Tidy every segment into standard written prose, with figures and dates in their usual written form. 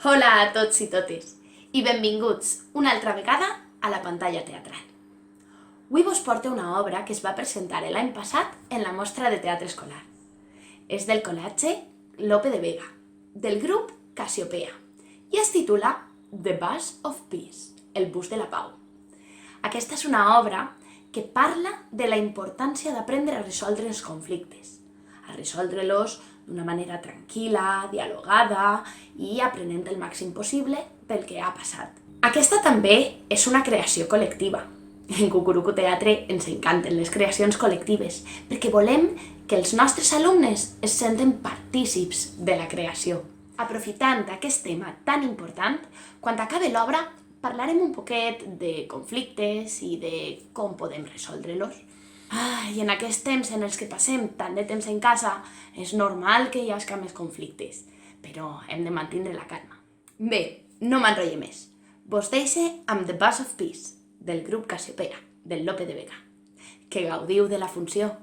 Hola a tots i totes i benvinguts una altra vegada a la pantalla teatral. Avui vos porto una obra que es va presentar l'any passat en la mostra de teatre escolar. És del Col·legi Lope de Vega, del grup Casiopea, i es titula The Bus of Peace, el bus de la pau. Aquesta és una obra que parla de la importància d'aprendre a resoldre els conflictes, a resoldre-los d'una manera tranquil·la, dialogada i aprenent el màxim possible pel que ha passat. Aquesta també és una creació col·lectiva. En Cucurucu Teatre ens encanten les creacions col·lectives perquè volem que els nostres alumnes es senten partícips de la creació. Aprofitant aquest tema tan important, quan acabe l'obra parlarem un poquet de conflictes i de com podem resoldre-los. I en aquests temps en els que passem tant de temps en casa és normal que hi hagi més conflictes, però hem de mantenir la calma. Bé, no m'enrotllo més. Vos deixe amb The Bus of Peace, del grup Casiopea, del Lope de Vega. Que gaudiu de la funció!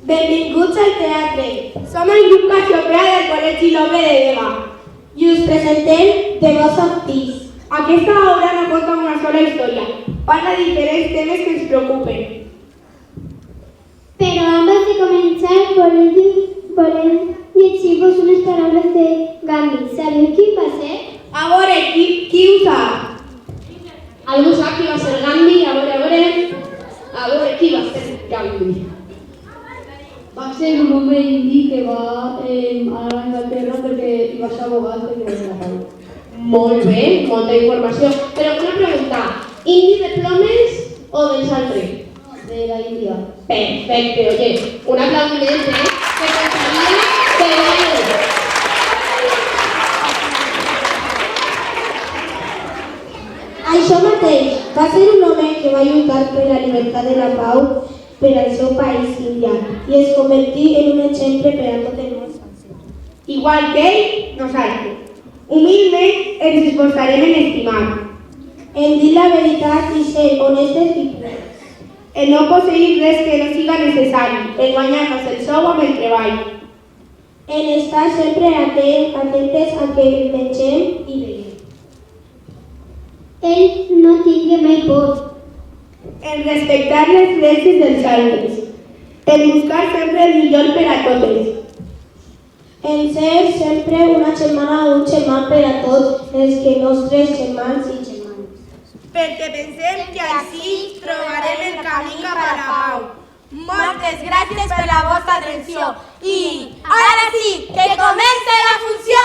Benvinguts al teatre. Som el grup Casiopea del Col·legi Lope de Vega i us presentem The Bus of Peace. Aquesta obra no conta una sola història, parla de diferents temes que ens preocupen. Però abans de començar volem llegir-vos unes paraules de Gandhi. Sabeu qui va ser? A veure, qui ho sap? Algú sap qui va ser Gandhi? A veure qui va ser Gandhi. Va ser un home indi que va a l'Anglaterra perquè hi va ser abogat perquè va ser la pau. Molt bé, molta informació. Però una pregunta, indi de plomes o del saltre? De la Índia. Perfecte, oye, un aplaudiment, que pensaria que bueno. Això mateix, va ser un home que va lluitar per la llibertat de la pau per al seu país índia i es convertí en un exemple per a tot el món. Igual que ell, nosaltres. Humilment ens esforçarem en estimar, en dir la veritat i ser honestes i plens, en no posseir res que no siga necessari, en guanyar-nos el sou amb el treball, en estar sempre atentes a què mengem i veiem. Ell no tingui mai por. En respectar les creences dels altres, en buscar sempre el millor per a totes, en ser sempre una germana o un germà per a tots els nostres germans i germanes. Perquè pensem que així trobarem el camí cap a la pau. Moltes gràcies per la vostra atenció i ara sí, que comença la funció!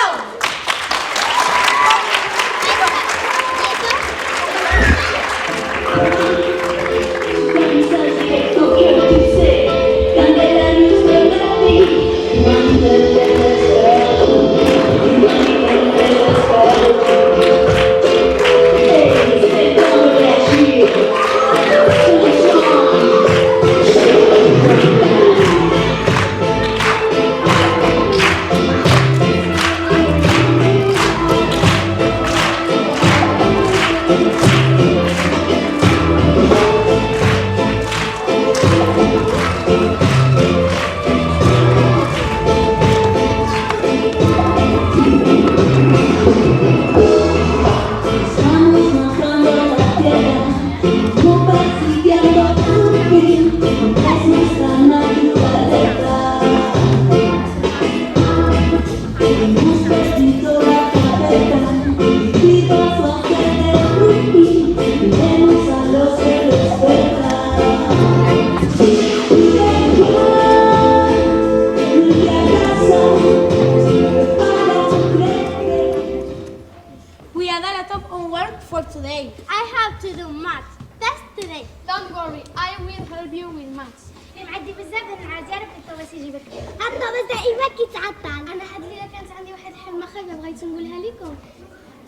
We had a lot of homework for today. I have to do math. That's today. Don't worry, I will help you with maths. معدي بزاف ديال العجارب الطوبس يجيبك. الطوبس دائما كيتعطل. انا هاد الليله كانت عندي واحد الحلمه خايبه بغيت نقولها لكم.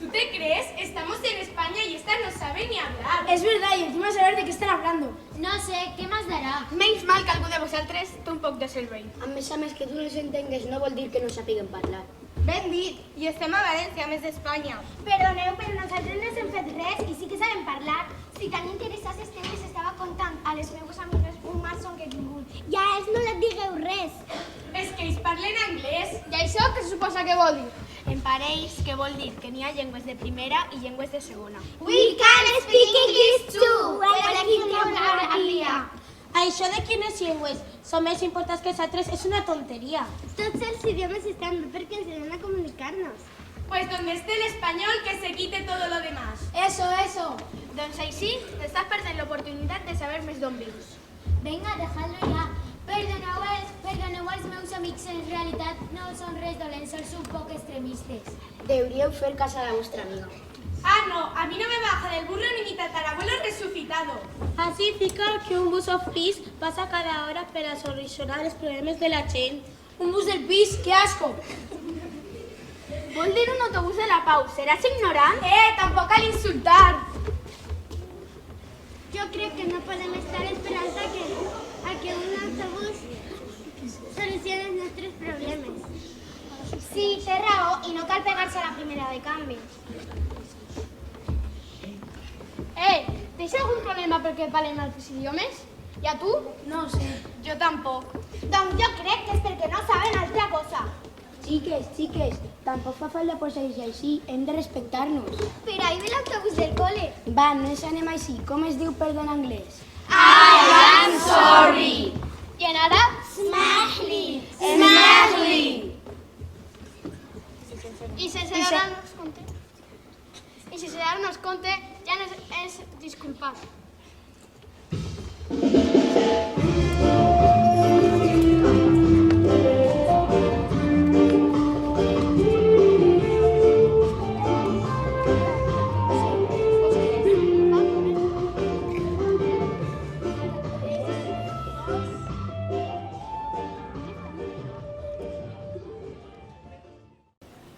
¿Tú te crees? Estamos en España y esta no sabe ni hablar. Es verdad, y encima saber de qué están hablando. No sé, què más darà? Menys mal que algú de vosaltres té un poc de cervell. A més que tu les entengues no vol dir que no sàpiguen parlar. Ben dit, i estem a València, a més d'Espanya. Perdoneu, però nosaltres no hem fet res i sí que sabem parlar. Si tan interessats estem que s'estava contant a les meves amigues un malson que he tingut. I a ells no les digueu res. És que ells parlen anglès. I això què se suposa que vol dir? En parells, què vol dir? Que n'hi ha llengües de primera i llengües de segona. We can speak English too. Alegria. Això de quines llengües són més importants que les altres és una tonteria. Tots els idiomes estan bé perquè ens ajuden a comunicar-nos. Pues donde esté el español, que se quite todo lo demás. Eso. Doncs així, t'estàs perdent l'oportunitat de saber més d'on vius. Vinga, deixadlo ja. Perdoneu els meus amics, en realitat no són res dolents, sols un poc extremistes. Deuríeu fer cas a la vostra amiga. Ah, no, a mí no me baja del burro ni mi tatarabuelo resucitado. Així fica que un bus of peace passa cada hora per a solucionar els problemes de la gent. Un bus del peace, que asco! Vol dir un autobús de la pau. Seràs ignorant? Tampoc cal insultar. Jo crec que no podem estar esperant a que un autobús solucioni els nostres problemes. Sí, té raó, i no cal pegar-se a la primera de canvi. ¿Tens algun problema perquè parlem altres idiomes? I a tu? No ho sé. Jo tampoc. Doncs jo crec que és perquè no saben altra cosa. Xiques, tampoc fa falta posar-se així, hem de respectar-nos. Però ahir ve l'autobús del col·le. Va, no ens anem així. Com es diu perdó en anglès? I'm sorry. I ara? Smashly. I sense dar-nos compte, ja no és disculpar.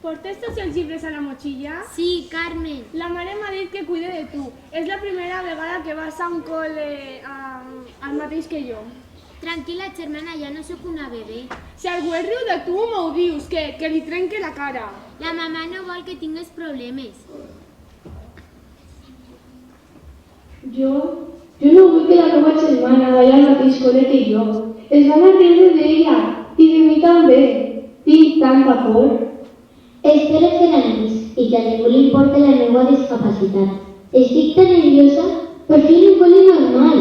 ¿Portes tots els llibres a la motxilla? Sí, Carmen. La mare m'ha dit que cuide de tu. És la primera vegada que vas a un col·le al mateix que jo. Tranquil·la, germana, ja no sóc una bebè. Si algú es riu de tu, m'ho dius, que li trenque la cara. La mamà no vol que tingues problemes. Jo no vull que la meva germana vagi al mateix col·le que jo. Es van a riure d'ella i de mi també. Tinc tanta por. Espero ser amics i que a ningú li importi la meva discapacitat. Estic tan nerviosa, per fi un col·le normal.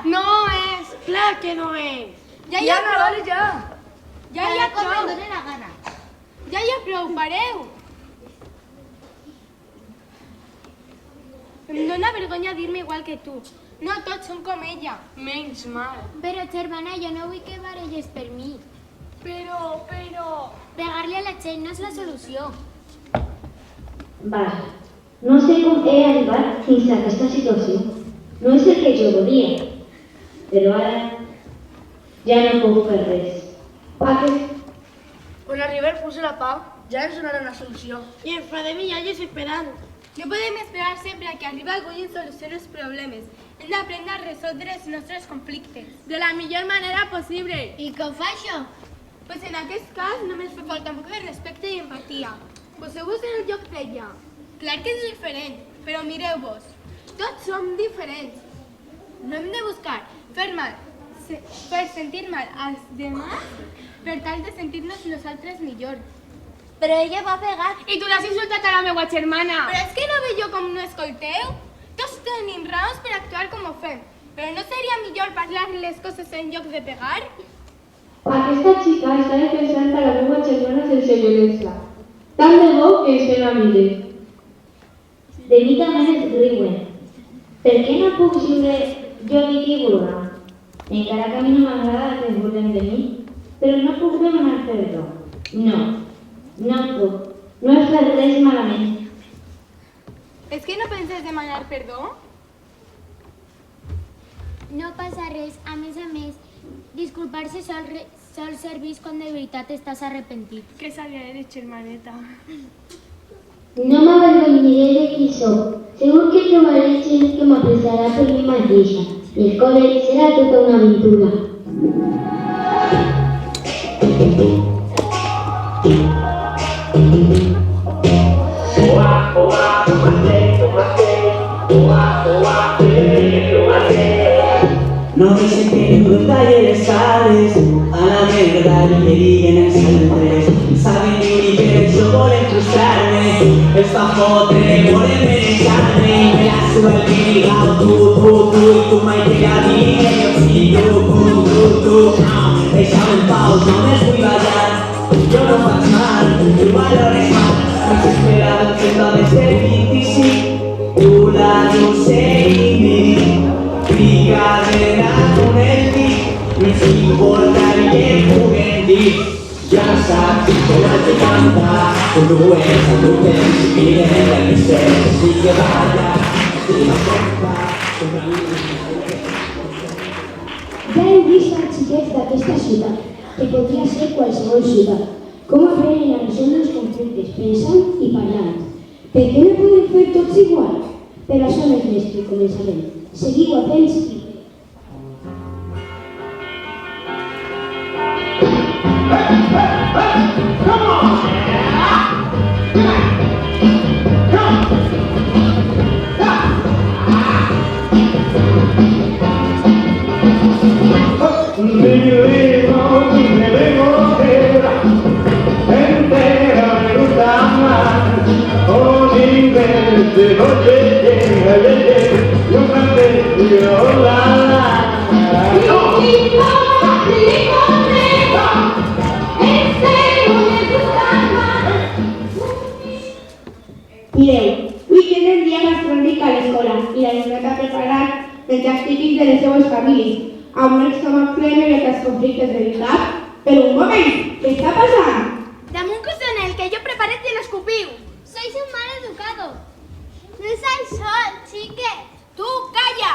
No és. Clar que no és. Ja, prou, pareu. Em dóna vergonya dir-me igual que tu. No tots són com ella. Menys mal. Però, germana, jo no vull que baralles per mi. Però... Pegar-li a la gent no és la solució. Vaja, no sé com he arribat fins a aquesta situació. No és el que jo volia, però ara ja no puc fer res. Quan arribi el bus de la pau, ja ens donarà una solució. I enfadem i allles esperant. No podem esperar sempre a que arribi algú i ens solucioni els problemes. Hem d'aprendre a resoldre els nostres conflictes de la millor manera possible. I com fa això? Pues en aquest cas només fa falta un poc de respecte i empatia. Poseu-vos en el lloc d'ella. Clar que és diferent, però mireu-vos. Tots som diferents. No hem de buscar fer sentir mal als demás per tal de sentir-nos nosaltres millor. Però ella va pegar. I tu l'has insultat a la meva germana. Però és que no veieu com no escolteu? Tots tenim raons per actuar com ho fem. Però no seria millor parlar les coses en lloc de pegar? Aquesta xica està defensant a la meva germana sense violència. Tant de bo que ens fem amigues. De mi també es riuen. Per què no puc viure jo dic i vulga? Encara que a mi no m'agrada que es burlen de mi, però no puc demanar perdó. No puc. No he fet res malament. És que no penses demanar perdó? No passa res. A més, disculpar-se sol servir quan de veritat estàs arrepentit. Que sabia eres, germaneta. No m'avergonyiré de qui soc. Segur que trobaré gent que m'apreciarà per mi mateixa. I el col·le serà tota una aventura. No me senté brutal y les sales a la verdad y que diguen el saltres. Saben ni que yo por frustrarme, esta fotre por envenenarme y me la suba el virgao, tú y tu maite gatine, yo sí, tú. Deixa'm en pau, no me vull ballar, yo no faig mal, tu valores mal. M'has esperat que no des del 25, tu la seguiment. Picadera con el beat, no es importante que puguen dir. Ja saps que no te canta, tu no és el teu temps, mira el misteri, sí que balla, sí que compta, Ja hem vist els xiquets d'aquesta ciutat, que podria ser qualsevol ciutat, com aprenen a resoldre els conflictes pensant i parlant. Per què no podem fer tots igual? Per això no és més que començament. Seguiu atents i mireu, avui tenen dia gastronòmic a l'escola i la llibreta ha preparat menjars típics de les seues famílies, amb un estómac ple dels conflictes de veritat. Però un moment, què està passant? Dame un coronel que yo prepare y lo escupiu. Sois un mal educado. No és això, xique. Tu, calla!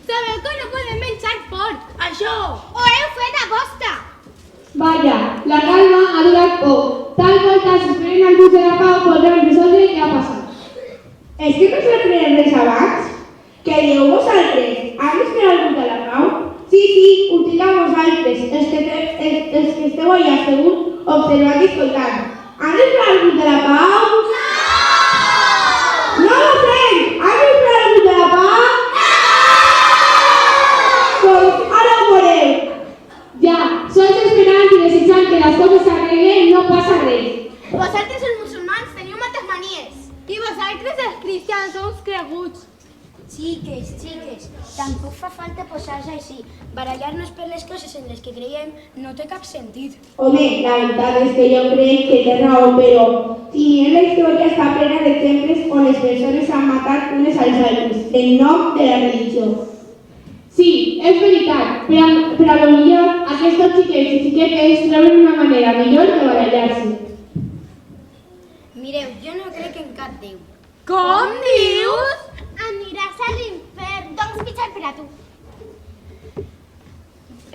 Sabeu que no podem menjar fort, això! Ho heu fet a posta! Vaya, la calma ha durat poc. Tal volta si esperen algú de la pau podrem resoldre què ha passat. És que no s'aprenen res abans? Què dieu vosaltres? Han d'esperar algú de la pau? Sí, ho dic a vosaltres, els que esteu allà asseguts, observant i escoltant. Han d'esperar algú de la pau? No ho sent! Han d'esperar algú de la pau? Doncs ara ho veureu. Ja, sols esperant i desitjant que les coses s'arreglen i no passa res. Vosaltres els musulmans teniu moltes manies. I vosaltres els cristians sou creguts. Xiques, tampoc fa falta posar-se així. Barallar-nos per les coses en les que creiem no té cap sentit. Home, la veritat és que jo crec que té raó, però si mirem la història està plena d'exemples on les persones s'han matat unes als altres en nom de la religió. Sí, és veritat, però a lo millor aquests xiquets i xiquetes troben una manera millor de barallar-se. Mireu, jo no crec en cap Déu. Com dius? Aniràs a l'infern. Doncs pitjor per a tu.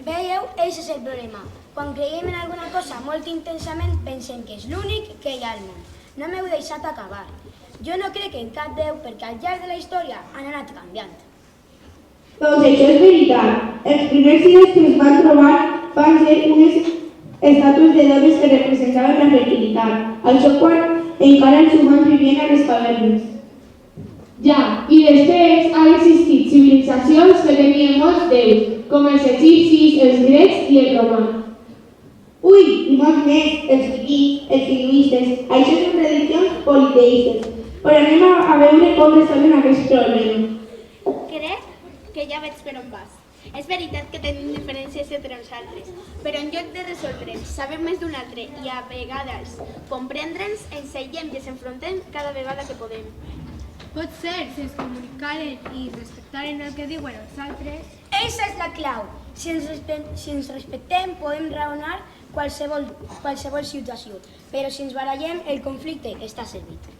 Veieu, eix és el problema. Quan creiem en alguna cosa molt intensament pensem que és l'únic que hi ha al món. No m'heu deixat acabar. Jo no crec en cap Déu perquè al llarg de la història han anat canviant. Doncs això és veritat. Els primers signes que es van trobar van ser unes estàtues de dones que representaven la fertilitat, això quan encara els humans vivien a les cavernes. Ja, i després han existit civilitzacions que tenien molts déus, com els egipcis, els grecs i els romans. Ui, i molts més, els vikings, els hinduistes, això són religions politeistes. Però anem a veure com resolen aquest problema. Crec que ja veig per on vas. És veritat que tenim diferències entre nosaltres, però en lloc de resoldre'ns, saber més d'un altre i a vegades comprendre'ns, ens aïllem i ens enfrontem cada vegada que podem. Pot ser, si ens comunicaren i respectaren el que diuen els altres. Eixa és la clau. Si ens respectem, podem raonar qualsevol situació, però si ens barallem, el conflicte està servit.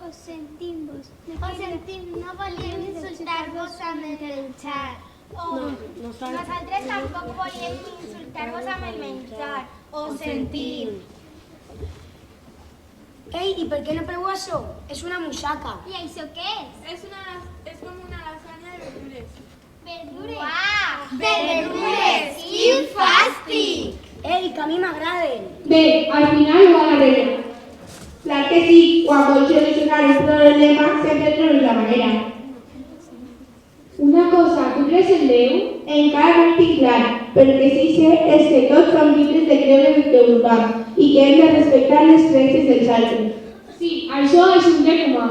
Ho sentim, no volíem insultar-vos amb el xat. Nosaltres tampoc volíem insultar-vos amb el menjar. Ho sentim. Ei, i per què no proveu això? És una musaca. I això què és? És com una lasanya de verdures. Verdures? Uau! Verdures! Quin fàstic! Ei, que a mi m'agraden. Bé, al final ho va la regla. Clar que sí, quan vols solucionar un problema sempre trobes la manera. Una cosa, tu creus en Déu? Encara no estic clar, però el que sí sé és que tots som llibres de creure en el que vulguem i que hem de respectar les creences dels altres. Sí, això és un dret humà.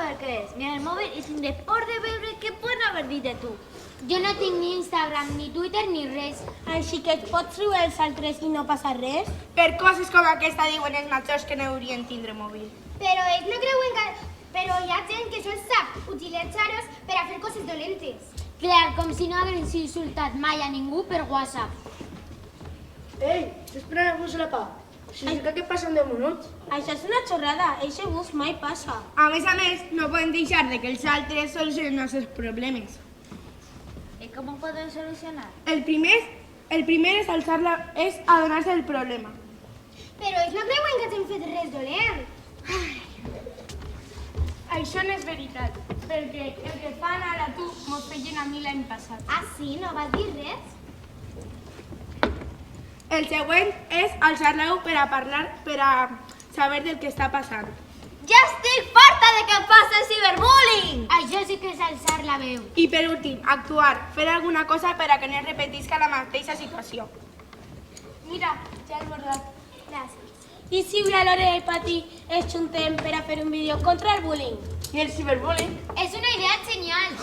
saber què és. Mira el mòbil i tindré por de veure què poden haver dit de tu. Jo no tinc ni Instagram, ni Twitter, ni res. Així que et pots riure els altres i no passa res? Per coses com aquesta diuen els majors que no haurien tindre mòbil. Però ells no creuen que... Però hi ha gent que se'ls sap utilitzar-los per a fer coses dolentes. Clar, com si no hagués insultat mai a ningú per WhatsApp. Ei, espereu-vos la pau. Significa que passen 10 minuts. Això és una xorrada, eixe bus mai passa. A més, no poden deixar de que els altres solucionen els seus problemes. I com ho poden solucionar? El primer és és adonar-se del problema. Però ells no creuen que hagin fet res dolent. Això no és veritat, perquè el que fan ara tu m'ho feien a mi l'any passat. Ah, sí? No vas dir res? El següent és alçar la veu per a parlar, per a saber del que està passant. Ja estic farta de que passa el ciberbullying! Això sí que és alçar la veu. I per últim, actuar, fer alguna cosa per a que no es repetisca la mateixa situació. Mira, ja he borrat. Gràcies. I si la Lore i el Pati es juntem per a fer un vídeo contra el bullying? I el ciberbullying? És una idea genial.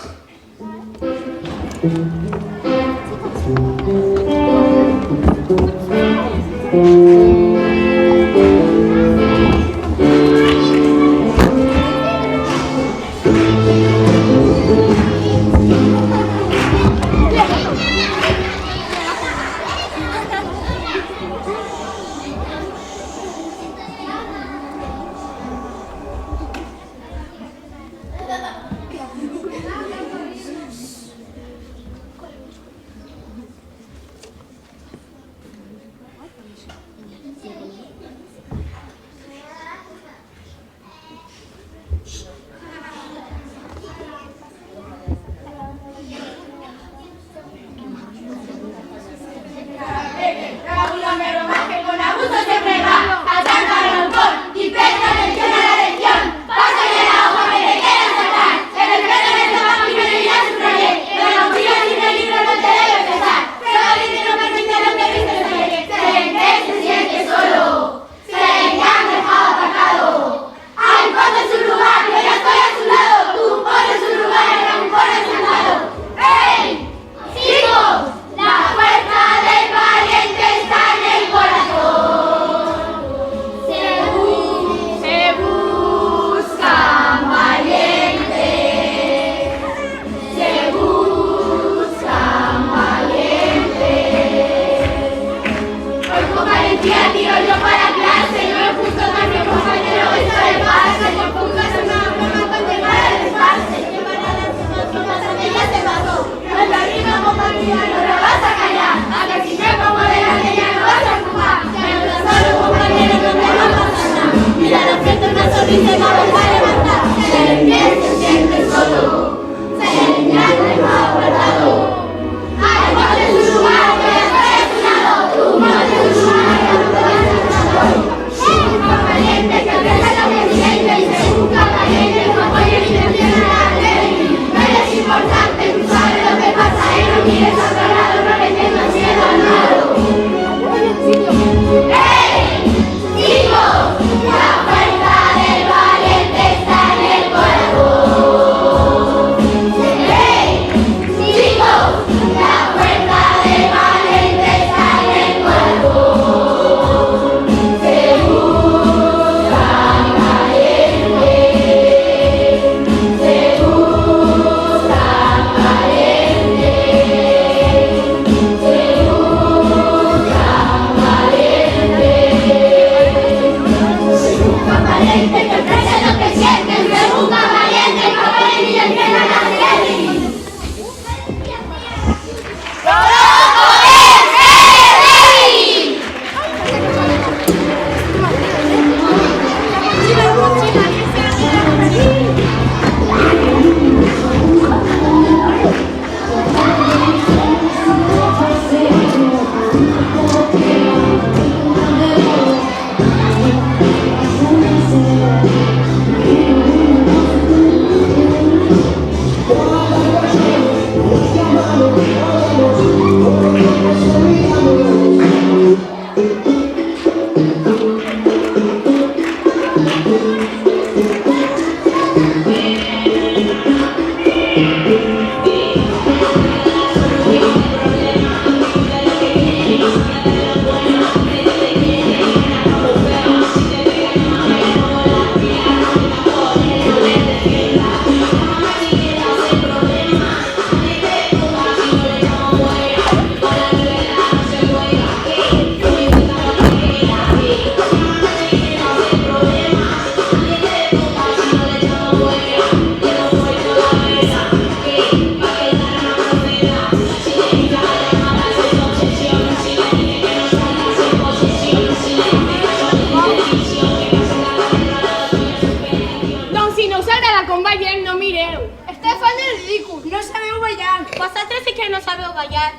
sabeu ballar.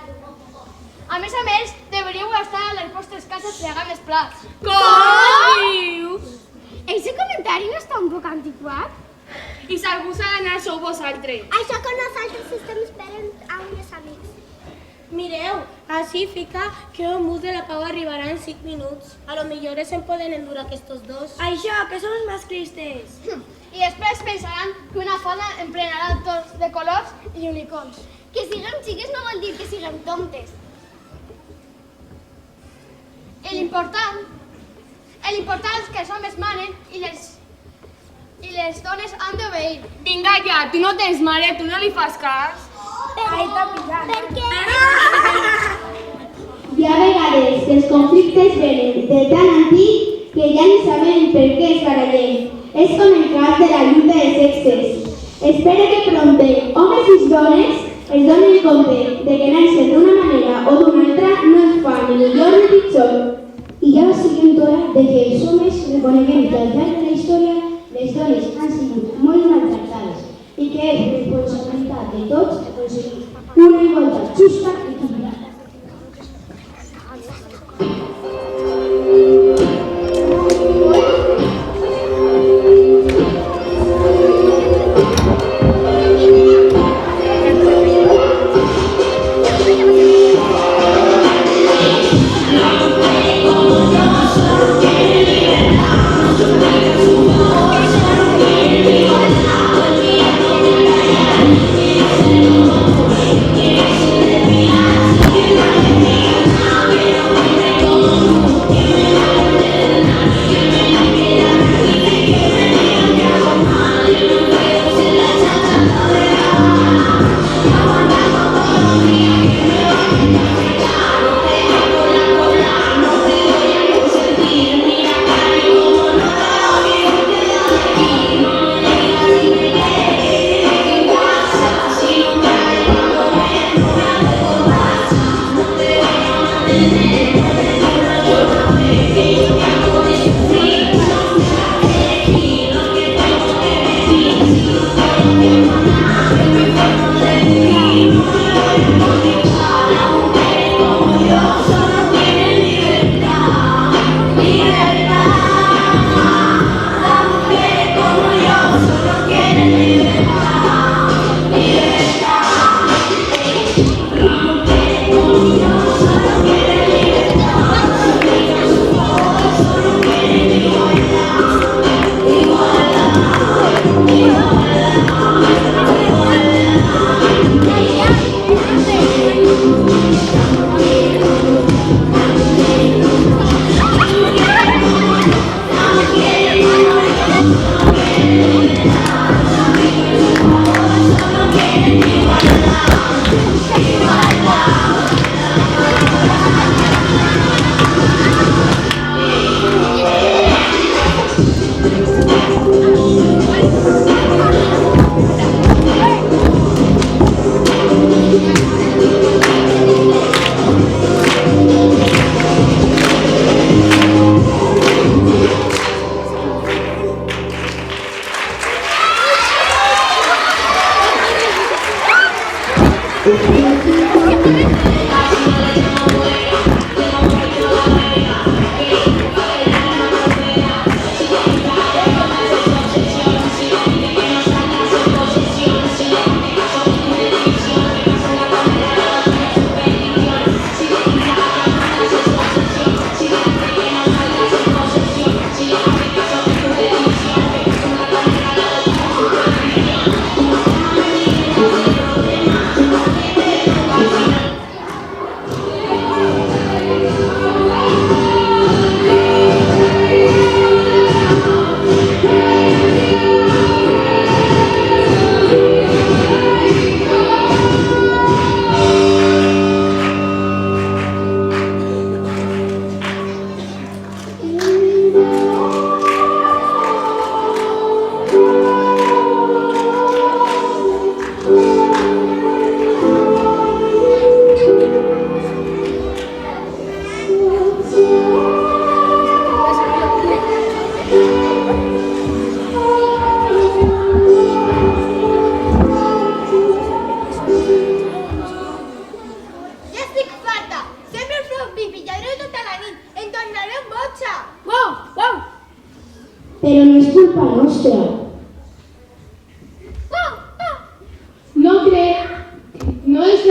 A més, devríeu estar a les vostres cases fregant els plats. Com dius? Eixe comentari no està un poc antiquat? I si algú s'ha d'anar, sou vosaltres. Això que nosaltres estem esperant a uns amics. Mireu, així fica que el bus de la Pau arribarà en 5 minuts. A lo millor se'n poden endur aquests dos. Això, que som els masclistes. I després pensaran que una fada emplenarà tots de colors i unicorns. Que siguem xiques no vol dir que siguem tontes. L'important és que els homes manen i les dones han d'obeir. Vinga ja, tu no tens mare, tu no li fas cas. Per què? Hi ha vegades que els conflictes venen de tan antic que ja ni sabem per què es barallen. És com el cas de la lluita de sexes. Espero que prompte homes i dones es donen compte de que néixer d'una manera o d'una altra no es fa ni millor ni pitjor. I ja va siguent hora de que els homes reconeguem que al llarg de la història les dones han sigut molt maltractades i que és responsabilitat de tots aconseguir una igualtat justa i equilibrada.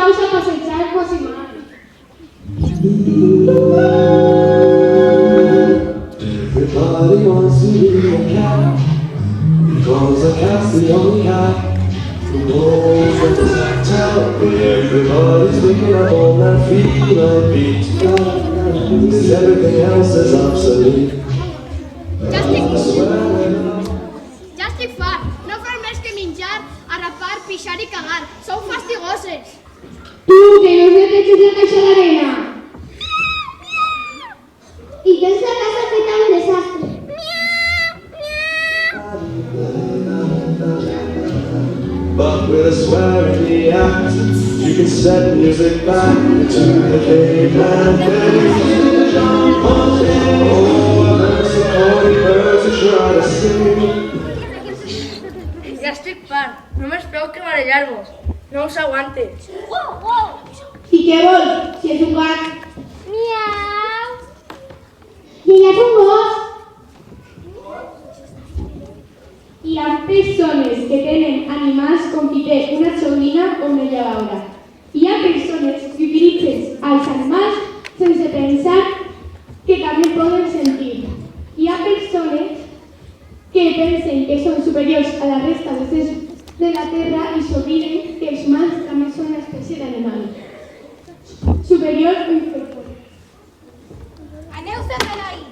us a passejar quasi mai. Everybody wants to be a cat, because a cat's the only cat who knows what to tell. Everybody's waking up on that feline beat, because everything else is obsolete. Ja estic fart. No fareu més que menjar, arrapar, pixar i cagar. Sou fastigoses. Tu, que no neteges la caixa d'arena. I tens la casa feta un desastre. But with a swear in the act, you can set music back to the caveman days. Oh, there's some corny birds who try to sing. Ja estic fart. Només feu que barallar-vos. No us aguante. I què vols, si és un gat? Miau. I ella és un gos. Hi ha persones que tenen animals com qui té una joguina o una llevaura. Hi ha persones que utilitzen els animals sense pensar que també poden sentir. Hi ha persones que pensen que són superiors a la resta d'éssers de la Terra i s'obliden que els humans també són una espècie d'animal. Superior o inferior. Aneu-se per ahí.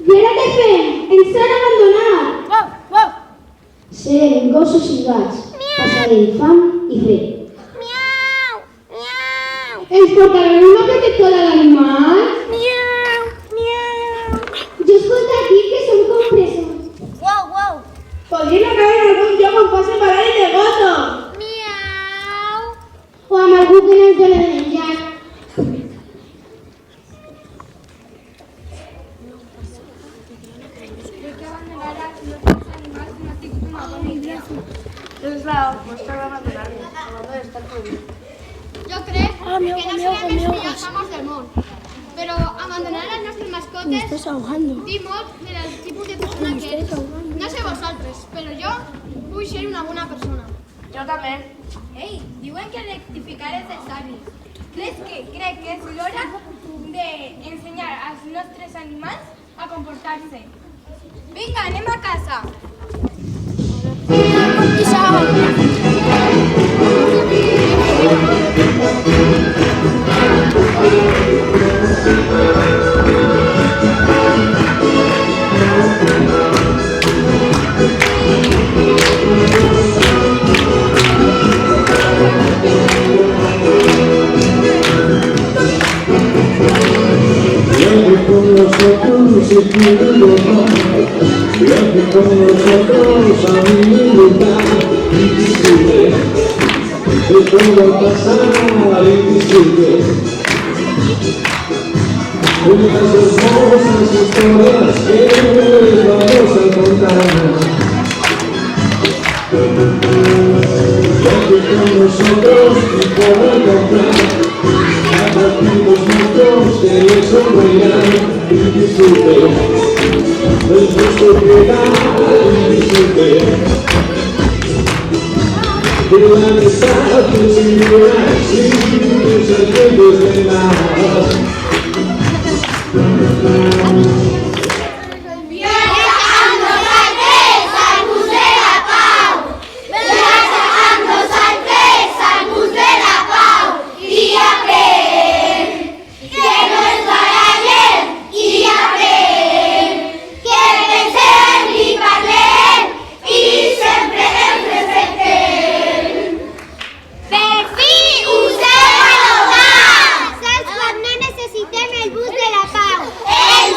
I ara què fem? Ens han abandonat. Serem gossos i gats. Passarem fam i fred. Ens portarem una protectora d'animal? Jo he escoltat dir que són compressors. Podríem acabar en algun lloc on facin baralles de goto. O amb algú que no ens dona de menjar. És la vostra d'abandonar-nos. Hablando de estar prohibido. Jo crec que no serem els millors amos del món, però abandonar les nostres mascotes diu molt del tipus de persona que eres. No sé vosaltres, però jo vull ser una bona persona. Jo també. Ei, diuen que rectificar és de savis. Crec que és l'hora d'ensenyar als nostres animals a comportar-se. Vinga, anem a casa. Viaje con nosotros si quieres viajar. Viaje con nosotros a mi lugar y disfrute de todo pasar y disfrute de las hermosas historias que les vamos a contar. Viaje con nosotros y podrán comprar atractivos muchos que les sonreirán y disfrute del gusto que da y disfrute de la amistad que sin duda sin serpientes de nada. Saps quan no necessitem el bus de la pau? El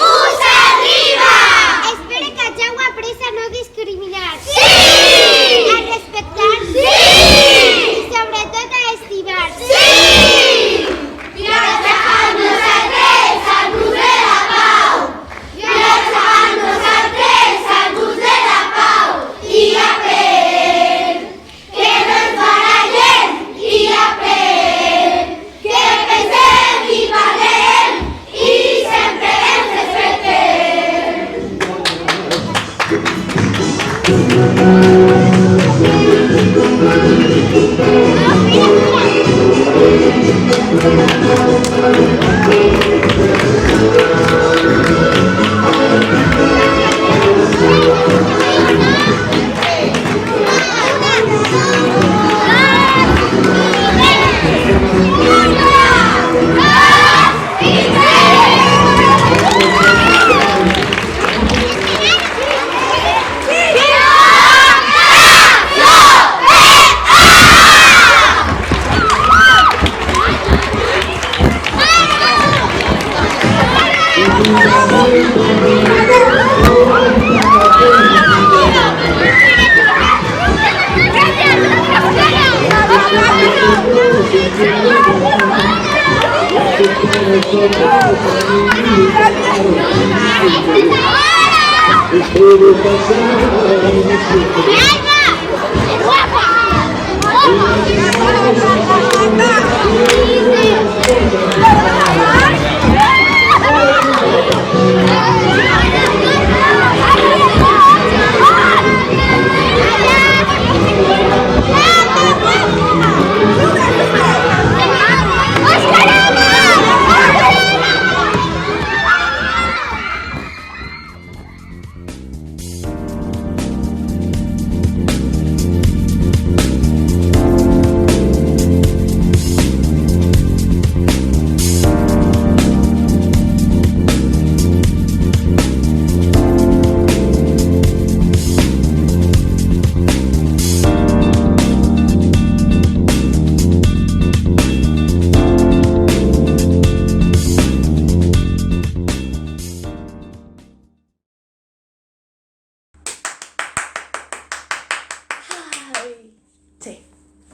Sí,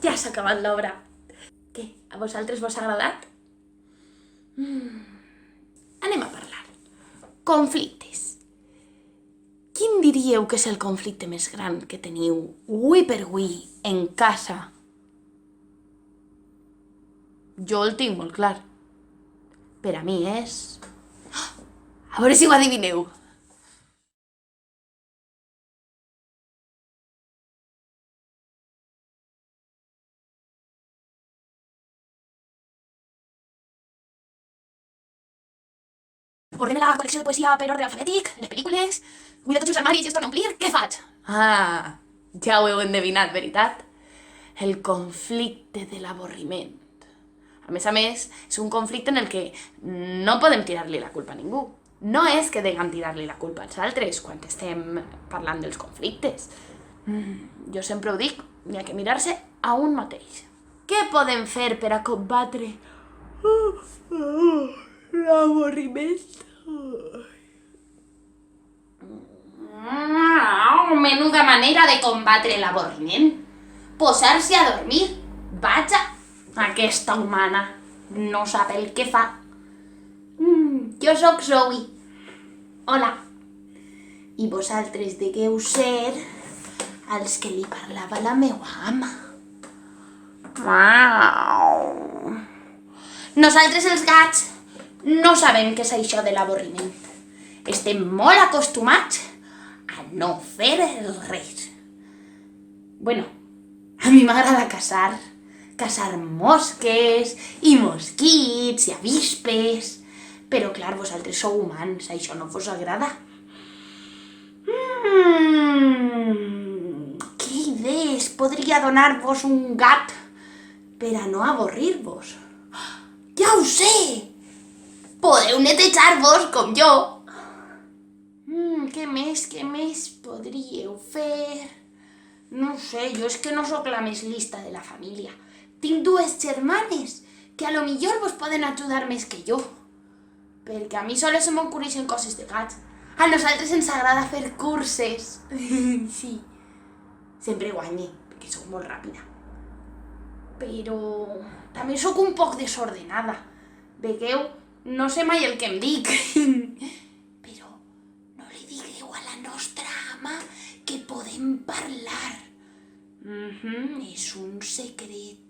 ja s'ha acabat l'obra. Què, a vosaltres vos ha agradat? Anem a parlar. Conflictes. Quin diríeu que és el conflicte més gran que teniu avui per avui en casa? Jo el tinc molt clar. Per a mi és... A veure si ho adivineu. Ordena la col·lecció de poesia per ordre alfabètic, les pel·lícules, buida tots els armaris i es torna a omplir, què faig? Ah, ja ho heu endevinat, veritat? El conflicte de l'avorriment. A més, és un conflicte en el que no podem tirar-li la culpa a ningú. No és que deguem tirar-li la culpa als altres quan estem parlant dels conflictes. Jo sempre ho dic, n'hi ha que mirar-se a un mateix. Què podem fer per a combatre l'avorriment? Menuda manera de combatre l'avorriment. Posar-se a dormir. Vaja, aquesta humana no sap el que fa. Jo sóc Zoe. Hola. I vosaltres degueu ser els que li parlava la meua ama. Nosaltres els gats no sabem què és això de l'avorriment. Estem molt acostumats a no fer res. Bueno, a mi m'agrada caçar mosques i mosquits i avispes. Però clar, vosaltres sou humans, això no vos agrada. Què idees podria donar-vos un gat per a no avorrir-vos? Ja ho sé! Podeu netejar-vos com jo. Què més podríeu fer? No sé, jo és que no sóc la més lista de la família. Tinc dues germanes que a lo millor vos poden ajudar més que jo. Perquè a mi sols se m'ocorreixen coses de gats. A nosaltres ens agrada fer curses. Sí. Sempre guanye, perquè sóc molt ràpida. Però també sóc un poc desordenada. Vegueu, no sé mai el que em dic. Però no li digueu a la nostra ama que podem parlar. És un secret.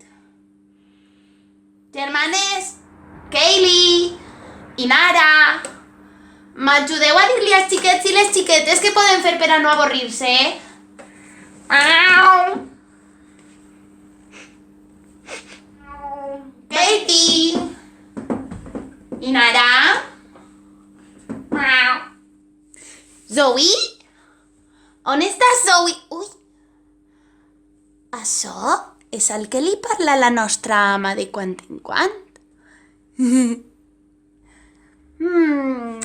Germanes, Kaylee i Nara, m'ajudeu a dir-li als xiquets i les xiquetes què poden fer per a no avorrir-se? Katie i Nara? Zoe? On estàs, Zoe? Ui! Això és el que li parla la nostra ama de quan en quan.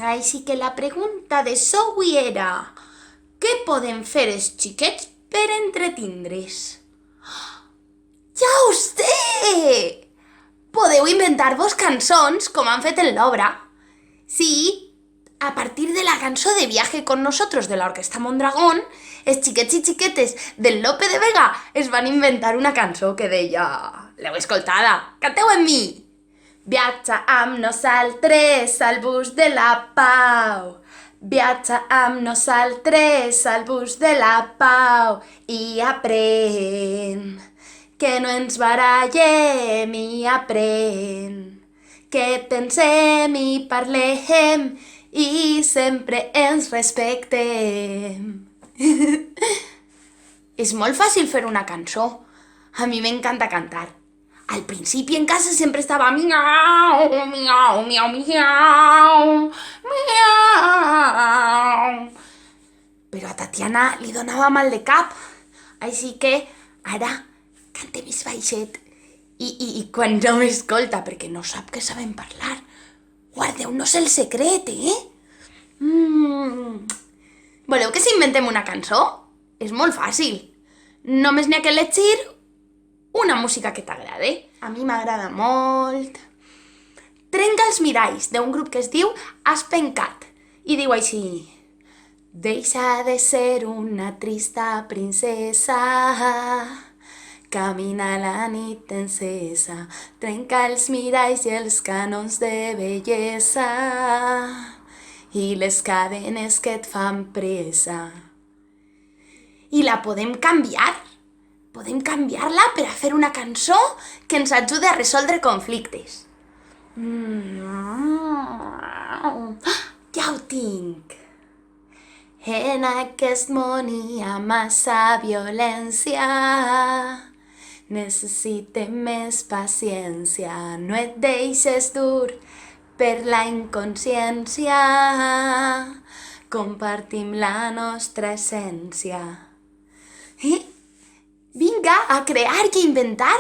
Així que la pregunta de Zoe era: què poden fer els xiquets per entretindre's? Ja ho sé! Podeu inventar-vos cançons, com han fet en l'obra. Sí, a partir de la cançó de Viaje con nosotros de la Orquesta Mondragón, els xiquets i xiquetes del Lope de Vega es van inventar una cançó que deia... L'heu escoltada? Canteu amb mi! Viatja amb nosaltres al bus de la pau. Viatja amb nosaltres al bus de la pau i aprèn que no ens barallem i aprèn que pensem i parlem i sempre ens respectem. És molt fàcil fer una cançó. A mi m'encanta cantar. Al principi en casa sempre estava miau, miau, miau, miau, miau. Però a Tatiana li donava mal de cap. Així que ara cante més baixet. I quan no m'escolta, perquè no sap que sabem parlar, guardeu-nos el secret, Voleu que s'inventem una cançó? És molt fàcil. Només n'hi ha que elegir una música que t'agrade. A mi m'agrada molt... Trenca els miralls, d'un grup que es diu Aspen Cat. I diu així... Deixa de ser una trista princesa, camina la nit encesa, trenca els miralls i els canons de bellesa i les cadenes que et fan presa. I la podem canviar. Podem canviar-la per a fer una cançó que ens ajudi a resoldre conflictes. Ja ho tinc. En aquest món hi ha massa violència, necessitem més paciència, no et deixes dur per la inconsciència, compartim la nostra essència. Vinga, a crear i a inventar,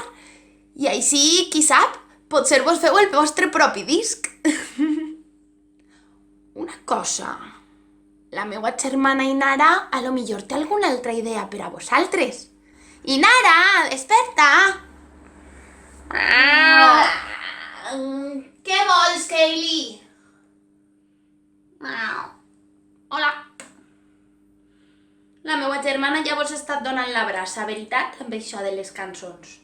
i així, qui sap, potser vos feu el vostre propi disc. Una cosa... La meua germana Inara a lo millor té alguna altra idea per a vosaltres. Inara, desperta! Què vols, Kaylee? Hola. La meua germana ja vos ha estat donant la brasa, veritat, amb això de les cançons.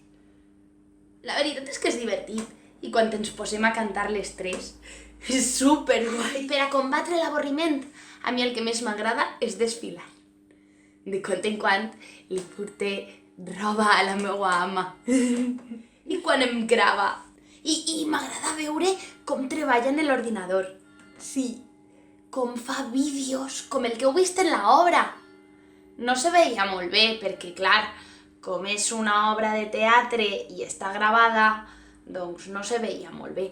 La veritat és que és divertit, i quan ens posem a cantar les tres, és superguai. Per a combatre l'avorriment, a mi el que més m'agrada és desfilar. De quan en quan li porto roba a la meua ama. I quan em grava. I m'agrada veure com treballa en l'ordinador. Sí, com fa vídeos, com el que heu vist en l'obra. No se veia molt bé, perquè, clar, com és una obra de teatre i està gravada, doncs no se veia molt bé.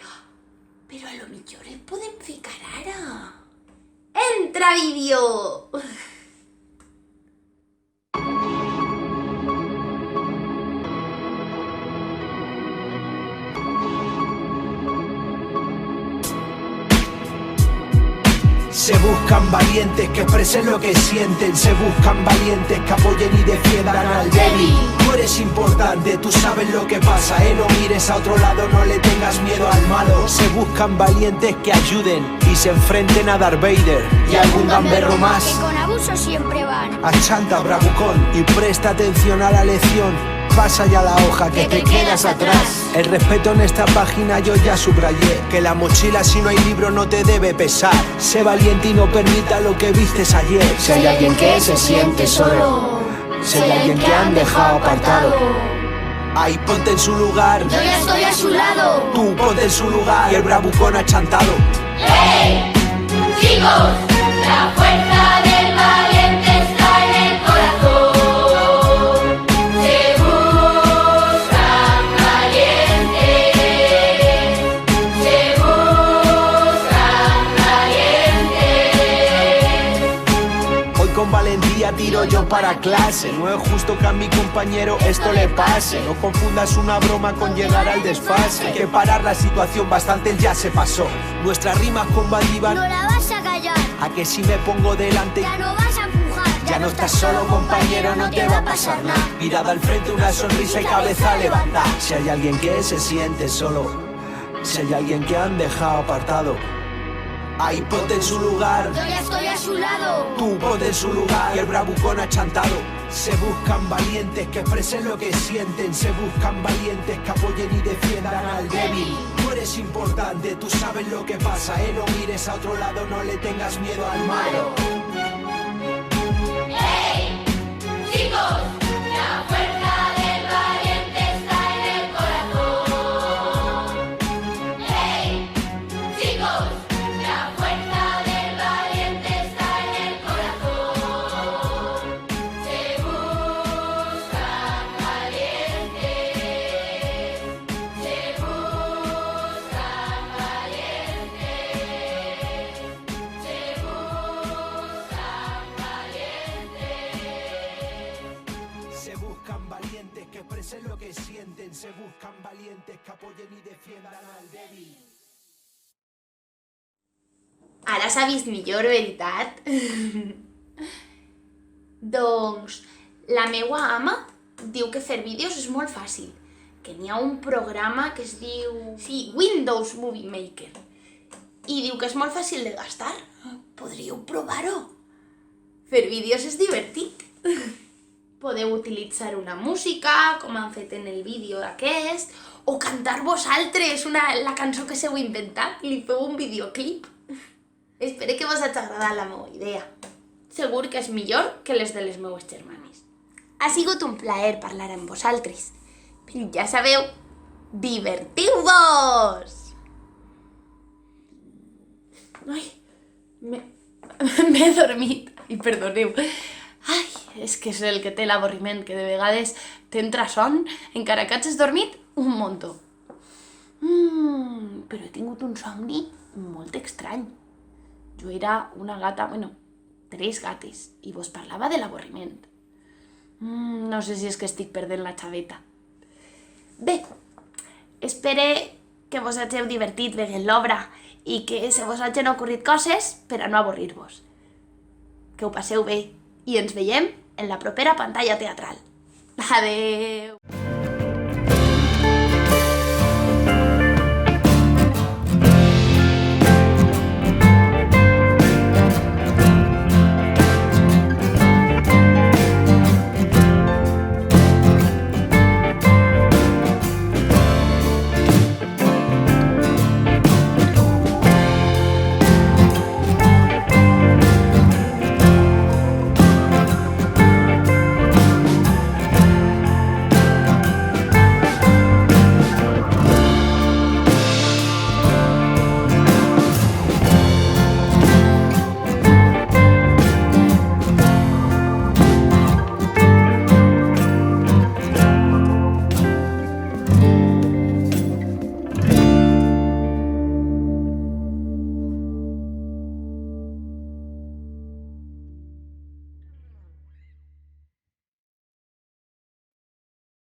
Però a lo millor el podem ficar ara. ¡Entra vídeo! Se buscan valientes que expresen lo que sienten. Se buscan valientes que apoyen y defiendan al débil. Tú eres importante, tú sabes lo que pasa, No mires a otro lado, no le tengas miedo al malo. Se buscan valientes que ayuden y se enfrenten a Darth Vader y algún gamberro más. Que con abuso siempre van. Achanta, bravucón, y presta atención a la lección. Pasa ya la hoja que te quedas atrás. El respeto en esta página yo ya subrayé. Que la mochila si no hay libro no te debe pesar. Sé valiente y no permita lo que vistes ayer. Si hay alguien que se siente solo, si hay alguien que han dejado apartado, ahí ponte en su lugar. Yo ya estoy a su lado. Tú ponte en su lugar. Y el bravucón achantado. ¡Hey! Chicos, la fuerza del valiente está en el corazón. Con valentía tiro yo para clase. No es justo que a mi compañero esto le pase. No confundas una broma con llegar al desfase. Hay que parar la situación, bastante ya se pasó. Nuestras rimas combativas no la vas a callar. A que si me pongo delante ya no vas a empujar. Ya no estás solo, compañero, no te va a pasar nada. Mirada al frente, una sonrisa y cabeza levantada. Si hay alguien que se siente solo, si hay alguien que han dejado apartado, Ahí ponte en su lugar. Yo ya estoy a su lado. Tú ponte en su lugar. Y el bravucón achantado. Se buscan valientes que expresen lo que sienten. Se buscan valientes que apoyen y defiendan al débil. Tú eres importante, tú sabes lo que pasa, no mires a otro lado, no le tengas miedo al malo. ¡Hey! ¡Chicos! La fuerza del valiente está en el corazón. ¡Hey! ¡Chicos! La fuerza del valiente está en el corazón. Se buscan valientes. Se buscan valientes. Se buscan valientes. Se buscan valientes que expresen lo que sienten. Se buscan valientes que apoyen y defiendan al débil. Ara s'ha vist millor, veritat? Doncs la meua ama diu que fer vídeos és molt fàcil, que n'hi ha un programa que es diu... Sí, Windows Movie Maker. I diu que és molt fàcil de gastar. Podríeu provar-ho. Fer vídeos és divertit. Podeu utilitzar una música, com han fet en el vídeo aquest, o cantar vosaltres la cançó que s'heu inventat i li feu un videoclip. Espero que vos hagi agradat la meva idea. Segur que és millor que les de les meues germanes. Ha sigut un plaer parlar amb vosaltres. Però ja sabeu, divertiu-vos! Ai, m'he dormit. Ai, perdoneu. Ai, és que és el que té l'avorriment, que de vegades t'entra son, encara que hagis dormit un muntó. Però he tingut un somni molt estrany. Jo era una gata, 3 gates, i vos parlava de l'avorriment. No sé si és que estic perdent la xaveta. Bé, espero que vos hagueu divertit veient l'obra i que se vos hagin ocorrit coses per a no avorrir-vos. Que ho passeu bé i ens veiem en la propera pantalla teatral. Adeu!